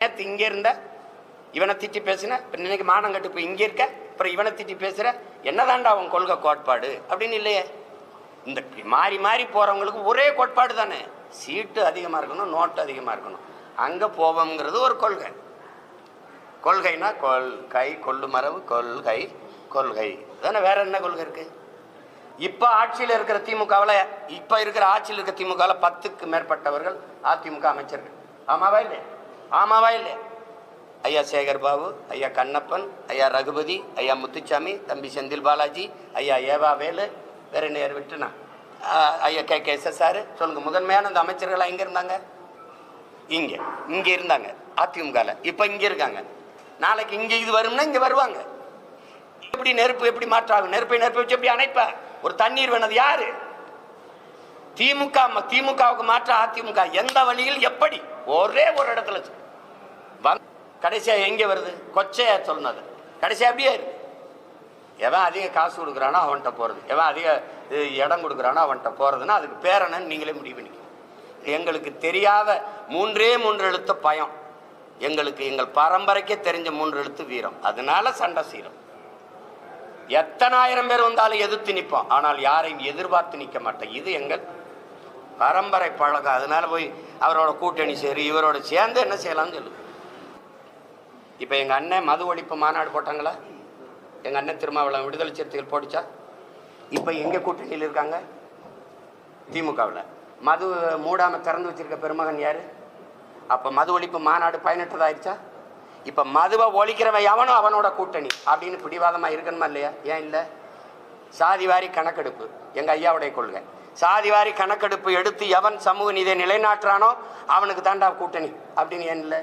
நேற்று இங்கே இருந்த இவனை திட்டி பேசுன, இன்னைக்கு மானம் கட்டு போய் இங்கே இருக்க, அப்புறம் இவனை திட்டி பேசுகிற, என்னதான்டா அவன் கொள்கை கோட்பாடு அப்படின்னு இல்லையே. இந்த மாறி மாறி போகிறவங்களுக்கு ஒரே கோட்பாடு தானே, சீட்டு அதிகமாக இருக்கணும், நோட்டு அதிகமாக இருக்கணும், அங்கே போவோங்கிறது ஒரு கொள்கை. கொள்கைனா கொள்கை, கொள்ளு மரபு, கொள்கை கொள்கை தானே, வேற என்ன கொள்கை இருக்கு? இப்போ ஆட்சியில் இருக்கிற திமுகவில், இப்போ இருக்கிற ஆட்சியில் இருக்கிற திமுகவில் 10க்கு மேற்பட்டவர்கள் அதிமுக அமைச்சர்கள். ஆமாவா இல்லை? ஆமாவா இல்லை? ஐயா சேகர் பாபு, ஐயா கண்ணப்பன், ஐயா ரகுபதி, ஐயா முத்துச்சாமி, தம்பி செந்தில் பாலாஜி, ஐயா ஏவா வேலு, வேற நேர் விட்டுனா ஐயா KKSSR. சொல்லுங்க, முதன்மையான அந்த அமைச்சர்களாக எங்கே இருந்தாங்க? இங்கே இருந்தாங்க அதிமுகவில். இப்போ இங்கே இருக்காங்க. நாளைக்கு இங்கே இது வரும்னா இங்கே வருவாங்க. எப்படி நெருப்பு எப்படி மாற்றாகும்? நெருப்பை வச்சு எப்படி அணைப்ப? ஒரு தண்ணீர் வேணது யாரு? திமுகவுக்கு மாற்ற அதிமுக எந்த வழியில் எப்படி? ஒரே ஒரு இடத்துல கடைசியா எங்கே வருது? கொச்சையா சொன்னது கடைசியா அப்படியே இருக்கு. எவன் அதிக காசு கொடுக்குறானோ அவன்கிட்ட போறது, எவன் அதிக இடம் கொடுக்குறானோ அவன்கிட்ட போறதுன்னா அதுக்கு பேரனன்னு நீங்களே முடிவு பண்ணிக்க. எங்களுக்கு தெரியாத 3 எழுத்து பயம், எங்களுக்கு எங்கள் பரம்பரைக்கே தெரிஞ்ச 3 எழுத்து வீரம். அதனால சண்டை செய்யறோம். எத்தனை ஆயிரம் பேர் வந்தாலும் எதிர்த்து நிற்போம், ஆனால் யாரையும் எதிர்பார்த்து நிற்க மாட்டோம். இது எங்கள் பரம்பரை பழக்கம். அதனால போய் அவரோட கூட்டணி சேரு, இவரோட சேர்ந்து என்ன செய்யலாம்னு சொல்லு. இப்போ எங்கள் அண்ணன் மது ஒழிப்பு மாநாடு போட்டாங்களா? எங்கள் அண்ணன் திருமாவளவன் விடுதலை சிறுத்தைகள் போட்டுச்சா? இப்போ எங்கே கூட்டணியில் இருக்காங்க? திமுகவில். மது மூடாமல் திறந்து வச்சிருக்க பெருமகன் யார்? அப்போ மது ஒழிப்பு மாநாடு பயனற்றதாயிருச்சா? இப்போ மதுவை ஒழிக்கிறவன் எவனோ அவனோட கூட்டணி அப்படின்னு பிடிவாதமாக இருக்கணுமா இல்லையா? ஏன் இல்லை? சாதிவாரி கணக்கெடுப்பு எங்கள் ஐயாவுடைய கொள்கை. சாதிவாரி கணக்கெடுப்பு எடுத்து எவன் சமூக நீதியை நிலைநாட்டுறானோ அவனுக்கு தாண்டா கூட்டணி அப்படின்னு ஏன் இல்லை?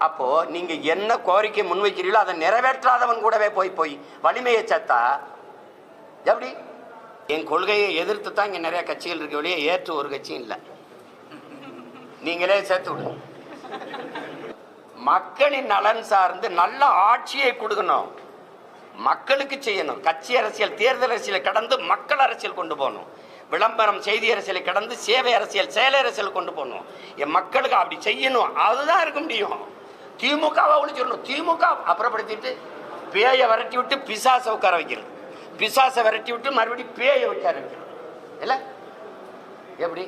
அப்போது நீங்கள் என்ன கோரிக்கை முன்வைக்கிறீங்களோ அதை நிறைவேற்றாதவன் கூடவே போய் வலிமையை சத்தா எப்படி? என் கொள்கையை எதிர்த்து தான் இங்கே நிறைய கட்சிகள் இருக்க வழியே ஏற்று ஒரு கட்சியும் இல்லை. நீங்களே சேர்த்து விடுங்க. மக்களின் நலன் சார்ந்து நல்ல ஆட்சியை கொடுக்கணும், மக்களுக்கு செய்யணும். கட்சி அரசியல், தேர்தல் அரசியலை கடந்து மக்கள் அரசியல் கொண்டு போகணும். விளம்பரம், செய்தி அரசியலை கடந்து சேவை அரசியல், செயல் அரசியல் கொண்டு போகணும். என் மக்களுக்கு அப்படி செய்யணும். அதுதான் இருக்க முடியும். திமுகவை ஒழிச்சிடணும். திமுக அப்புறப்படுத்திட்டு பேயை விரட்டி விட்டு பிசாசை உட்கார வைக்கிறது, பிசாசை விரட்டி விட்டு மறுபடியும் பேயை உட்கார வைக்கிறது இல்லை எப்படி?